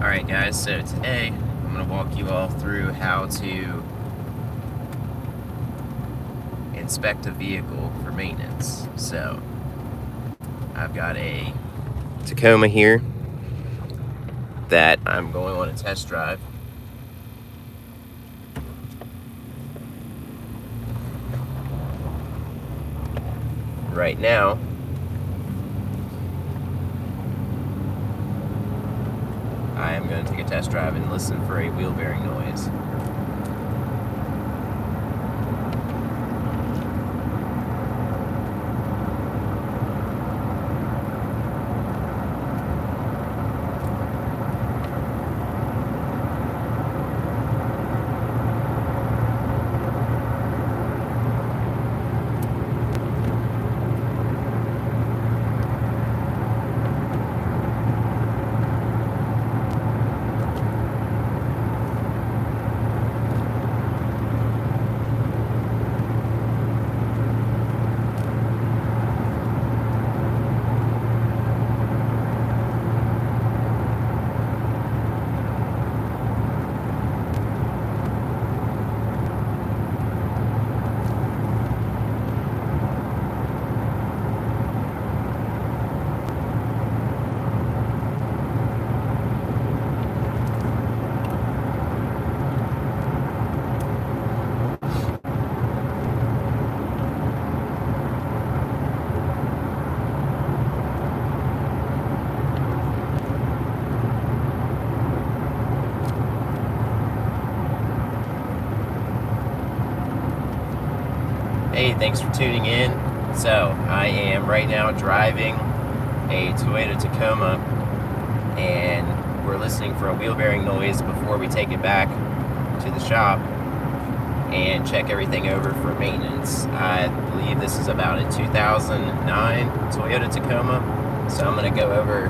Alright guys, so today I'm going to walk you all through how to inspect a vehicle for maintenance. So I've got a Tacoma here that I'm going on a test drive. Right now, I am going to take a test drive and listen for a wheel bearing noise. Hey, thanks for tuning in. So, I am right now driving a Toyota Tacoma, and we're listening for a wheel bearing noise before we take it back to the shop and check everything over for maintenance. I believe this is about a 2009 Toyota Tacoma, so I'm going to go over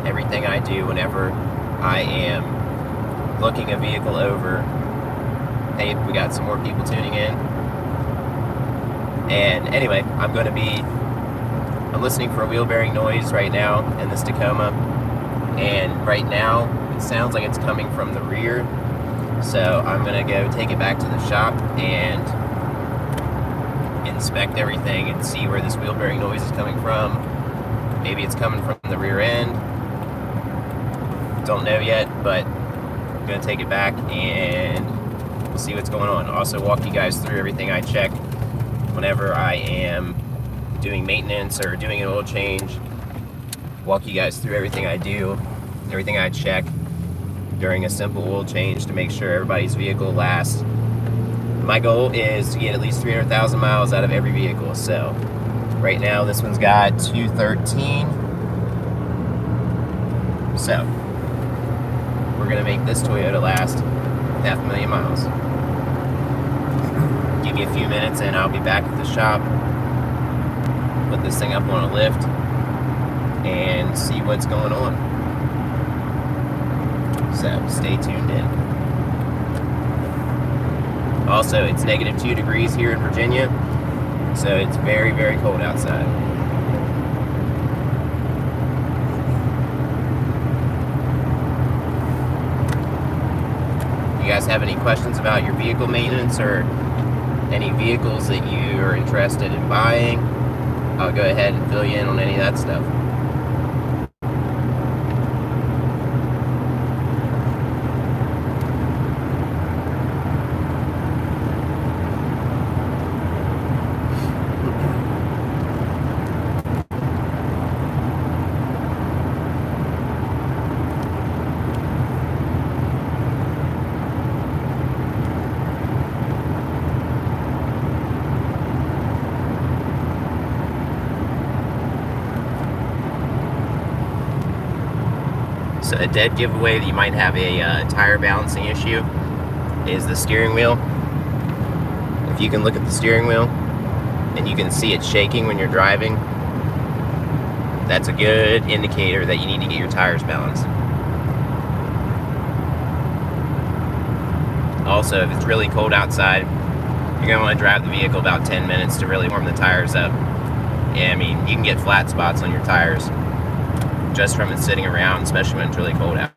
everything I do whenever I am looking a vehicle over. Hey, we got some more people tuning in. And anyway, I'm listening for a wheel bearing noise right now in this Tacoma, and right now it sounds like it's coming from the rear. So I'm gonna go take it back to the shop and inspect everything and see where this wheel bearing noise is coming from. Maybe it's coming from the rear end. Don't know yet, but I'm gonna take it back and we'll see what's going on. Also walk you guys through everything I check whenever I am doing maintenance or doing an oil change. Walk you guys through everything I do, everything I check during a simple oil change to make sure everybody's vehicle lasts. My goal is to get at least 300,000 miles out of every vehicle. So right now this one's got 213. So we're gonna make this Toyota last 500,000 miles. Give me a few minutes and I'll be back at the shop, put this thing up on a lift and see what's going on. So stay tuned in. Also, it's -2 degrees here in Virginia, so it's very, very cold outside. You guys have any questions about your vehicle maintenance or any vehicles that you are interested in buying? I'll go ahead and fill you in on any of that stuff. is a dead giveaway that you might have a tire balancing issue is the steering wheel. If you can look at the steering wheel and you can see it shaking when you're driving, that's a good indicator that you need to get your tires balanced. Also, if it's really cold outside, you're going to want to drive the vehicle about 10 minutes to really warm the tires up. Yeah, I mean, you can get flat spots on your tires just from it sitting around, especially when it's really cold out.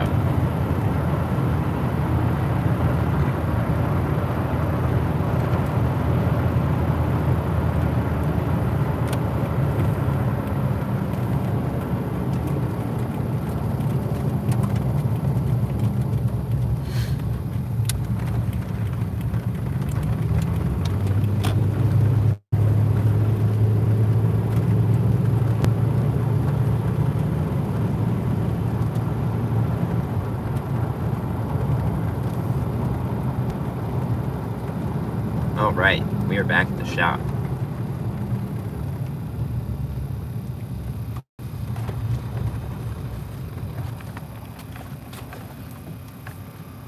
Alright, we are back at the shop.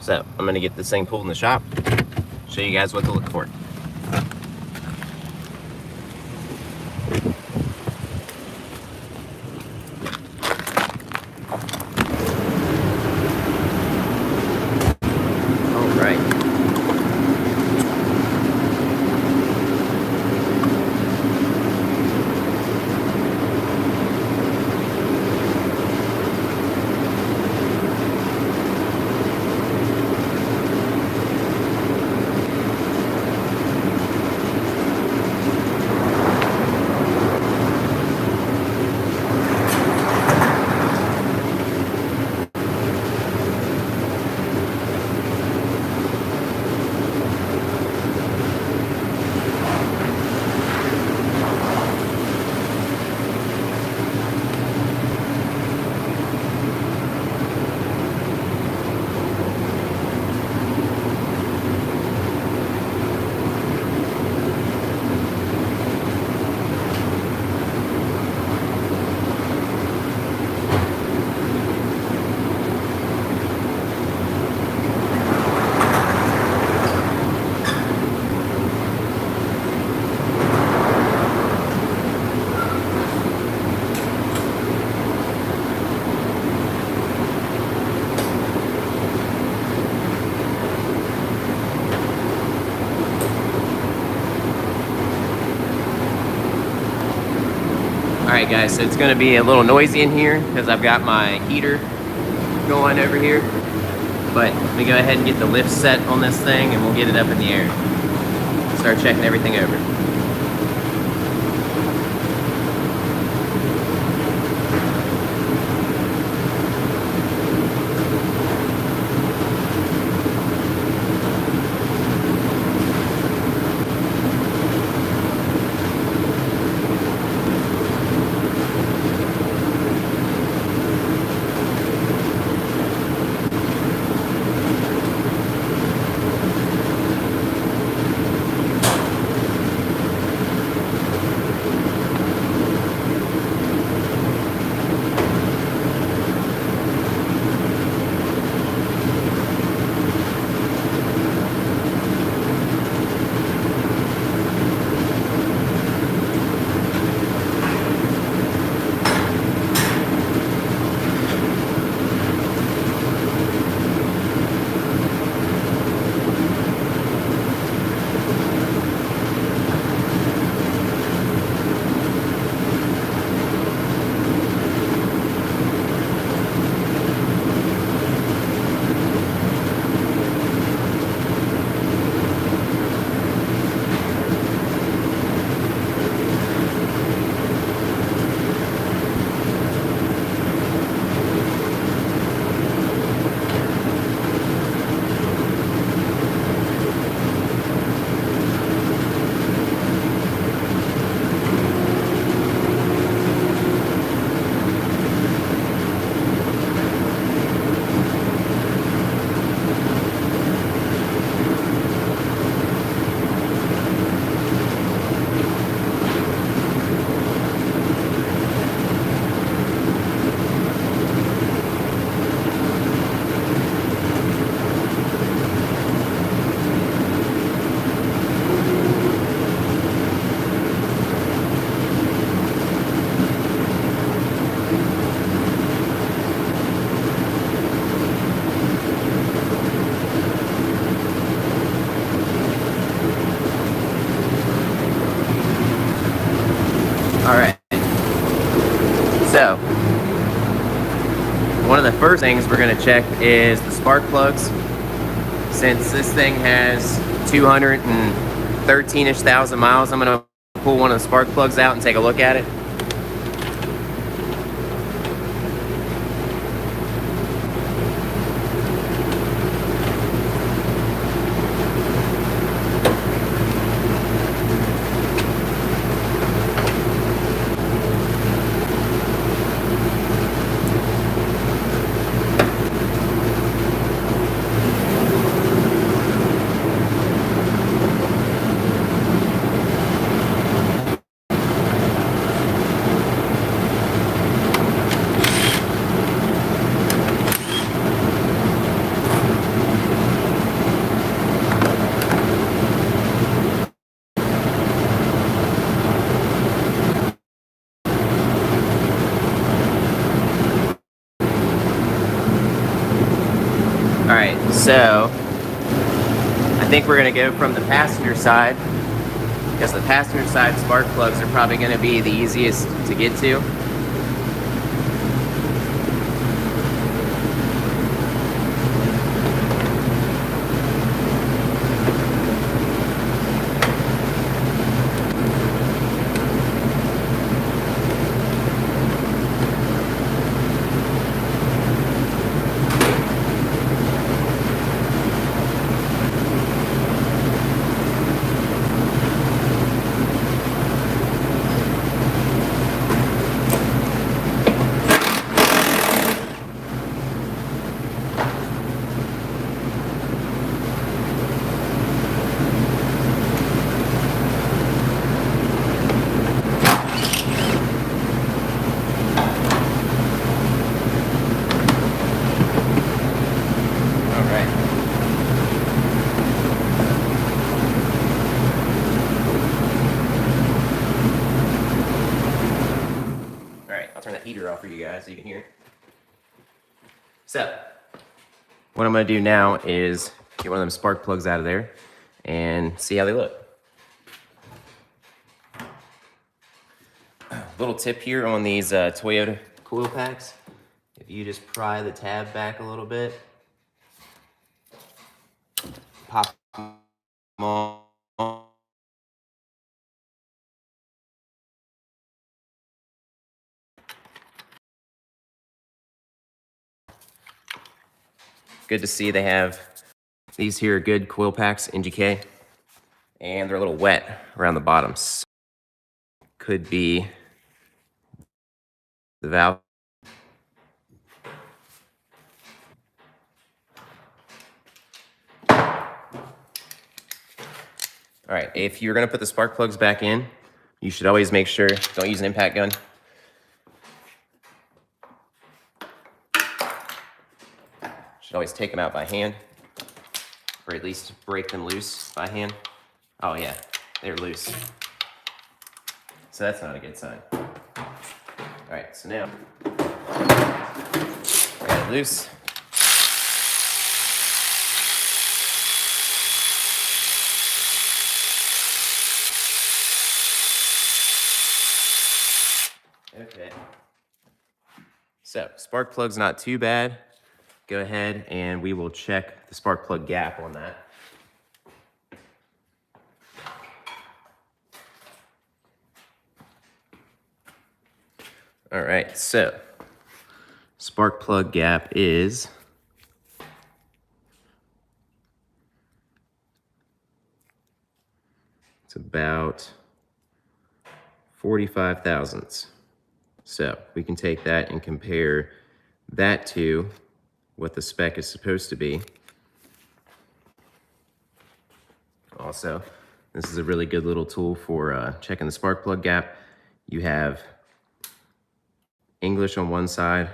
So, I'm going to get this thing pulled in the shop, show you guys what to look for. Alright guys, so it's going to be a little noisy in here because I've got my heater going over here. But let me go ahead and get the lift set on this thing and we'll get it up in the air. Start checking everything over. All right. So, one of the first things we're going to check is the spark plugs. Since this thing has 213-ish thousand miles, I'm going to pull one of the spark plugs out and take a look at it. All right, so I think we're gonna go from the passenger side, because the passenger side spark plugs are probably gonna be the easiest to get to. Turn that heater off for you guys so you can hear. So, what I'm gonna do now is get one of them spark plugs out of there and see how they look. Little tip here on these Toyota coil packs. If you just pry the tab back a little bit, pop them on. Good to see they have these here good coil packs, NGK, and they're a little wet around the bottoms. Could be the valve. All right, if you're gonna put the spark plugs back in, you should always make sure, don't use an impact gun. Should always take them out by hand, or at least break them loose by hand. Oh yeah, they're loose. So that's not a good sign. All right, so now, I got it loose. Okay. So, spark plug's not too bad. Go ahead and we will check the spark plug gap on that. All right, so spark plug gap is it's about 45 thousandths. So we can take that and compare that to what the spec is supposed to be. Also, this is a really good little tool for checking the spark plug gap. You have English on one side,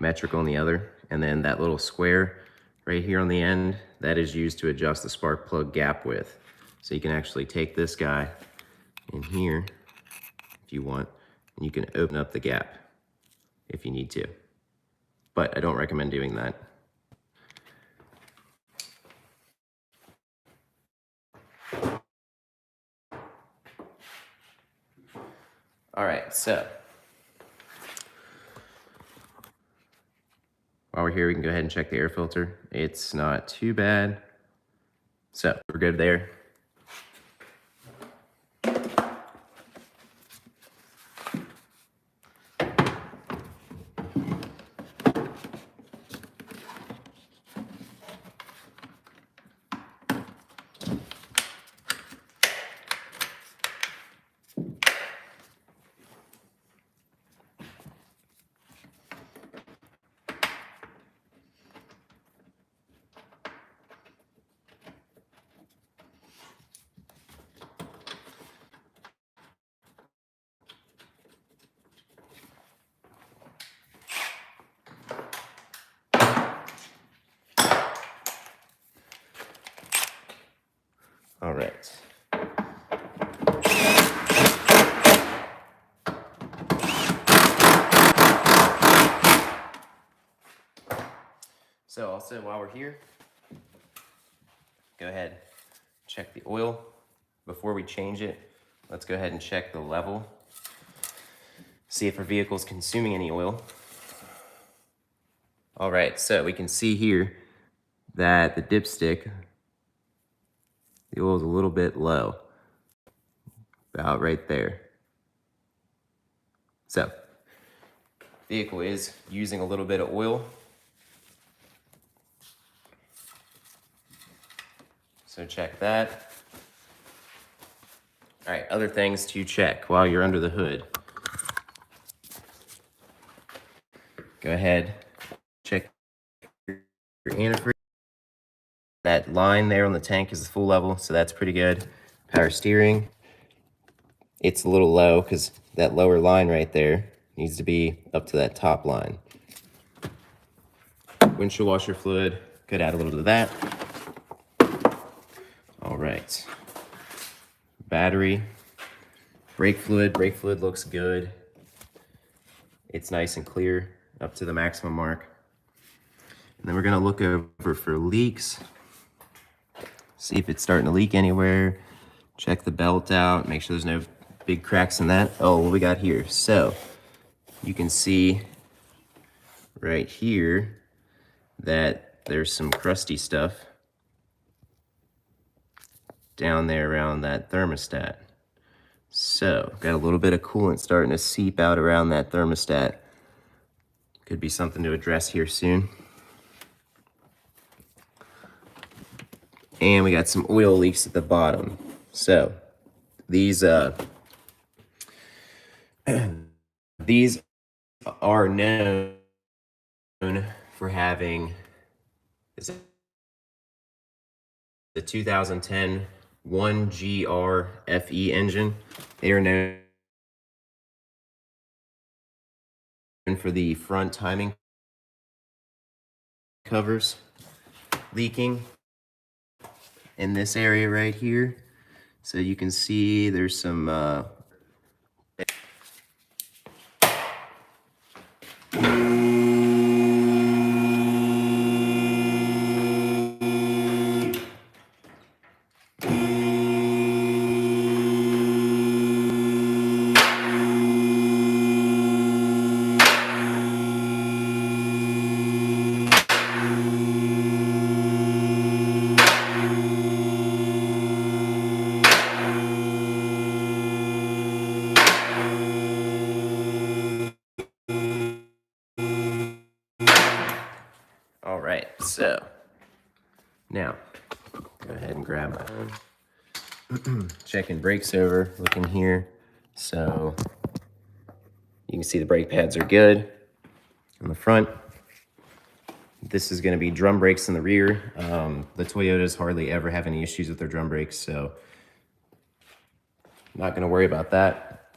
metric on the other, and then that little square right here on the end, that is used to adjust the spark plug gap width. So you can actually take this guy in here if you want, and you can open up the gap if you need to. But I don't recommend doing that. All right, so while we're here, we can go ahead and check the air filter. It's not too bad. So we're good there. All right. So also while we're here, go ahead, check the oil. Before we change it, let's go ahead and check the level. See if our vehicle is consuming any oil. All right, so we can see here that the dipstick, the oil is a little bit low, about right there. So, vehicle is using a little bit of oil. So check that. All right, other things to check while you're under the hood. Go ahead, check your antifreeze. That line there on the tank is the full level, so that's pretty good. Power steering, it's a little low because that lower line right there needs to be up to that top line. Windshield washer fluid, could add a little bit of that. All right, battery, brake fluid looks good. It's nice and clear up to the maximum mark. And then we're gonna look over for leaks. See if it's starting to leak anywhere. Check the belt out, make sure there's no big cracks in that. Oh, what we got here? So you can see right here that there's some crusty stuff down there around that thermostat. So got a little bit of coolant starting to seep out around that thermostat. Could be something to address here soon. And we got some oil leaks at the bottom. So these these are known for having the 2010 1GR FE engine. They are known for the front timing covers leaking in this area right here. So you can see there's some all right, so now go ahead and grab my phone. Checking brakes over, looking here. So you can see the brake pads are good on the front. This is going to be drum brakes in the rear. The Toyotas hardly ever have any issues with their drum brakes, so not going to worry about that.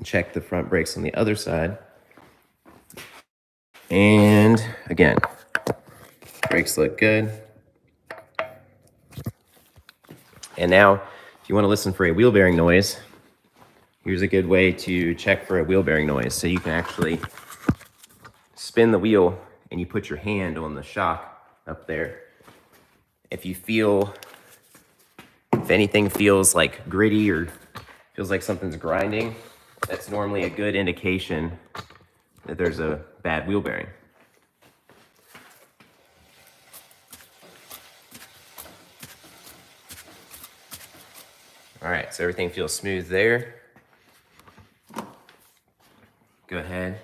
Check the front brakes on the other side. And again, brakes look good. And now, if you want to listen for a wheel bearing noise, here's a good way to check for a wheel bearing noise. So you can actually spin the wheel and you put your hand on the shock up there. If anything feels like gritty or Feels like something's grinding. That's normally a good indication that there's a bad wheel bearing. All right, so everything feels smooth there. Go ahead,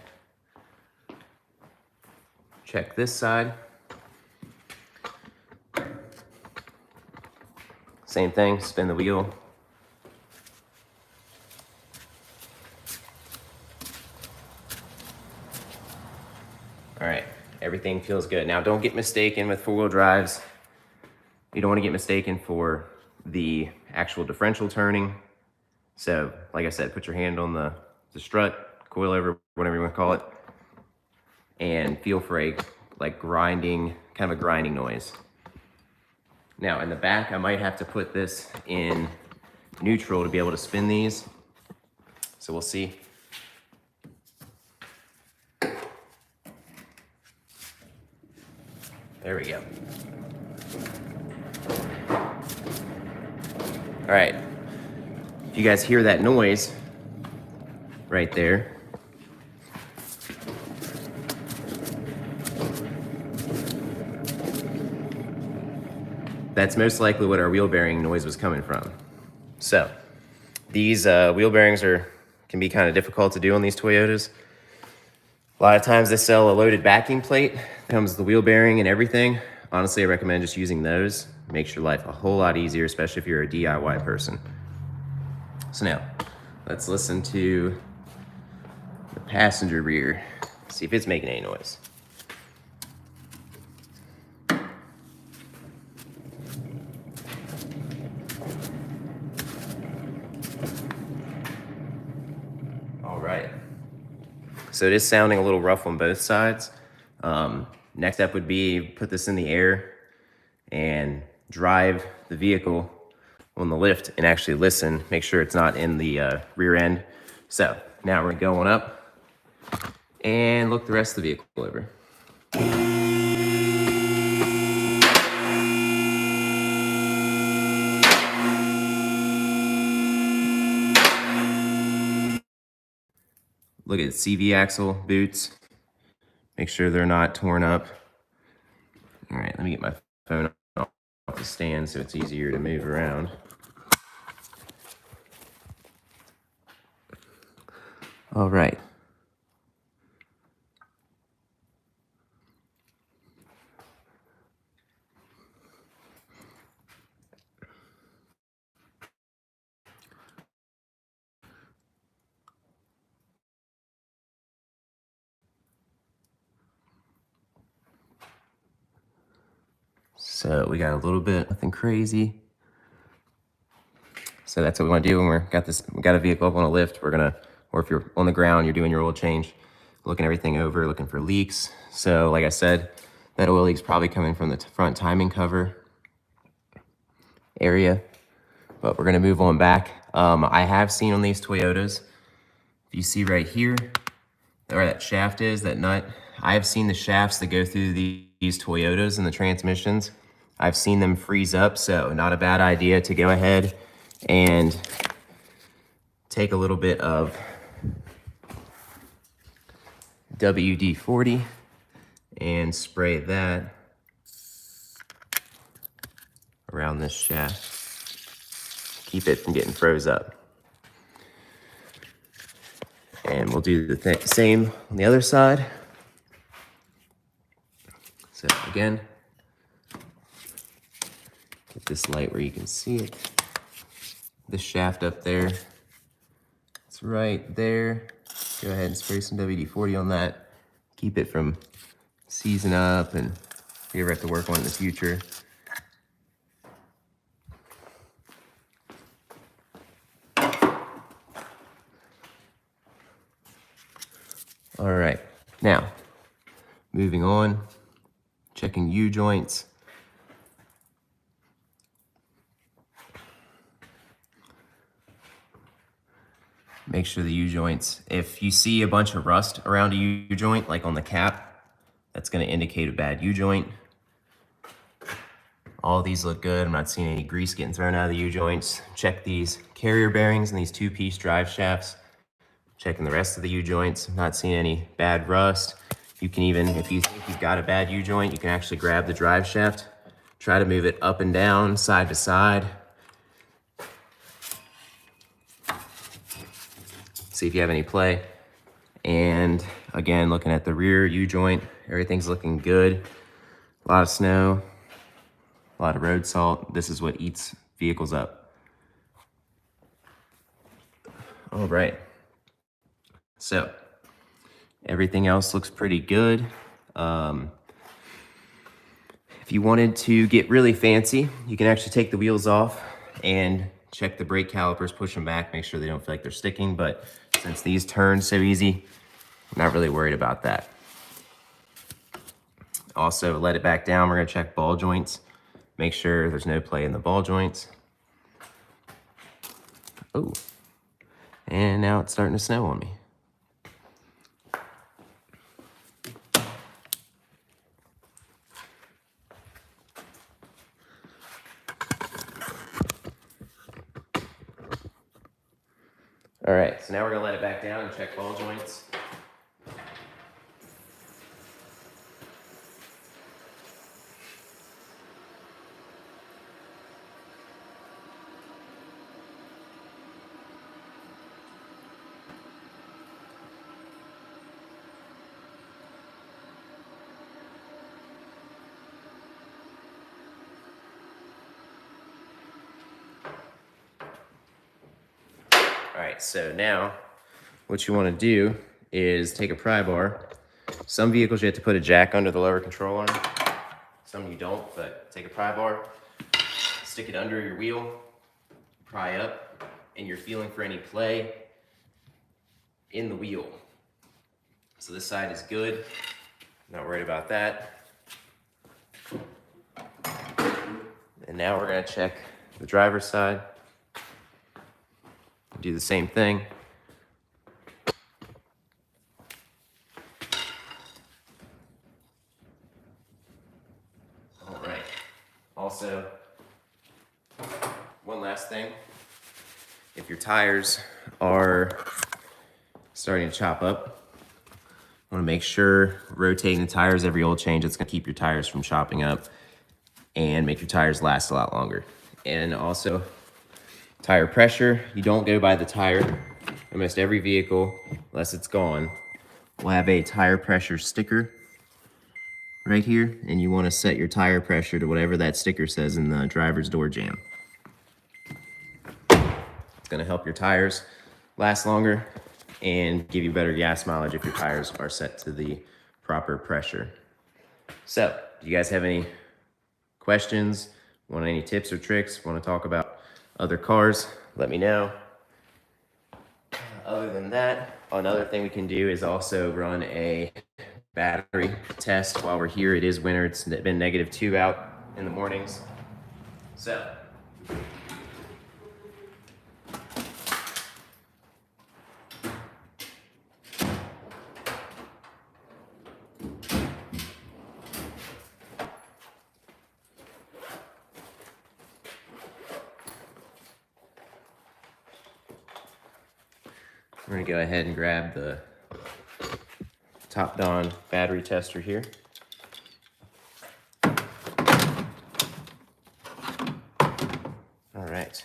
check this side. Same thing, spin the wheel. All right, everything feels good. Now don't get mistaken with four-wheel drives. You don't want to get mistaken for the actual differential turning. So, like I said, put your hand on the strut, coil over, whatever you want to call it, and feel for a grinding, kind of a grinding noise. Now in the back, I might have to put this in neutral to be able to spin these. So we'll see. There we go. All right, if you guys hear that noise right there, that's most likely what our wheel bearing noise was coming from. So these wheel bearings can be kind of difficult to do on these Toyotas. A lot of times they sell a loaded backing plate, comes with the wheel bearing and everything. Honestly, I recommend just using those. Makes your life a whole lot easier, especially if you're a DIY person. So now, let's listen to the passenger rear, see if it's making any noise. All right. So it is sounding a little rough on both sides. Next step would be put this in the air and drive the vehicle on the lift and actually listen, make sure it's not in the rear end. So now we're going up and look the rest of the vehicle over. Look at CV axle boots. Make sure they're not torn up. All right, let me get my phone off the stand so it's easier to move around. All right. So we got a little bit, nothing crazy. So that's what we want to do when we got a vehicle up on a lift. Or if you're on the ground, you're doing your oil change, looking everything over, looking for leaks. So like I said, that oil leak's probably coming from the front timing cover area, but we're gonna move on back. I have seen on these Toyotas, if you see right here, where that shaft is, that nut, I have seen the shafts that go through these Toyotas and the transmissions. I've seen them freeze up, so not a bad idea to go ahead and take a little bit of WD-40 and spray that around this shaft. Keep it from getting froze up. And we'll do the same on the other side. So again, get this light where you can see it. This shaft up there, it's right there. Go ahead and spray some WD-40 on that. Keep it from seizing up and if you ever have to work on it in the future. All right, now, moving on, checking U-joints. Make sure the U-joints, if you see a bunch of rust around a U-joint, like on the cap, that's gonna indicate a bad U-joint. All these look good. I'm not seeing any grease getting thrown out of the U-joints. Check these carrier bearings and these two-piece drive shafts. Checking the rest of the U-joints. I'm not seeing any bad rust. You can even, if you think you've got a bad U-joint, you can actually grab the drive shaft, try to move it up and down, side to side. See if you have any play. And again, looking at the rear U-joint, everything's looking good. A lot of snow, a lot of road salt. This is what eats vehicles up. All right. So everything else looks pretty good. If you wanted to get really fancy, you can actually take the wheels off and check the brake calipers, push them back, make sure they don't feel like they're sticking. But since these turn so easy, I'm not really worried about that. Also, let it back down. We're gonna check ball joints. Make sure there's no play in the ball joints. Oh, and now it's starting to snow on me. All right, so now we're gonna let it back down and check ball joints. All right, so now what you want to do is take a pry bar. Some vehicles you have to put a jack under the lower control arm. Some you don't, but take a pry bar, stick it under your wheel, pry up, and you're feeling for any play in the wheel. So this side is good. Not worried about that. And now we're gonna check the driver's side. Do the same thing. All right. Also, one last thing. If your tires are starting to chop up, I want to make sure rotating the tires every oil change, it's going to keep your tires from chopping up and make your tires last a lot longer. And also, tire pressure, you don't go by the tire. Almost every vehicle, unless it's gone, will have a tire pressure sticker right here, and you want to set your tire pressure to whatever that sticker says in the driver's door jamb. It's going to help your tires last longer and give you better gas mileage if your tires are set to the proper pressure. So, do you guys have any questions? Want any tips or tricks? Want to talk about other cars? Let me know. Other than that, another thing we can do is also run a battery test while we're here. It is winter. It's been -2 out in the mornings. So, we're gonna go ahead and grab the Top Don battery tester here. All right.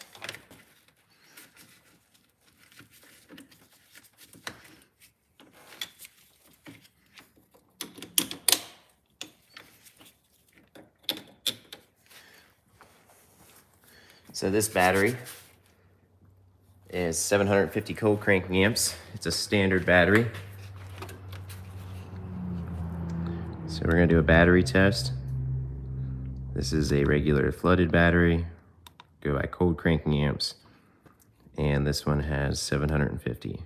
So this battery is 750 cold cranking amps. It's a standard battery. So we're gonna do a battery test. This is a regular flooded battery. Go by cold cranking amps. And this one has 750.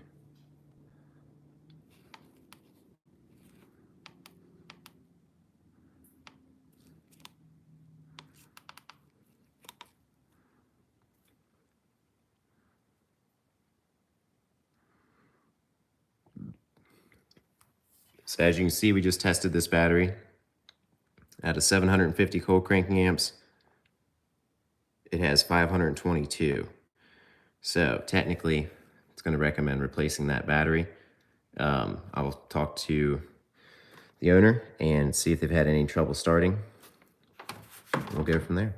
So as you can see, we just tested this battery at a 750 cold cranking amps it has 522. So technically, it's going to recommend replacing that battery. I will talk to the owner and see if they've had any trouble starting. We'll go from there.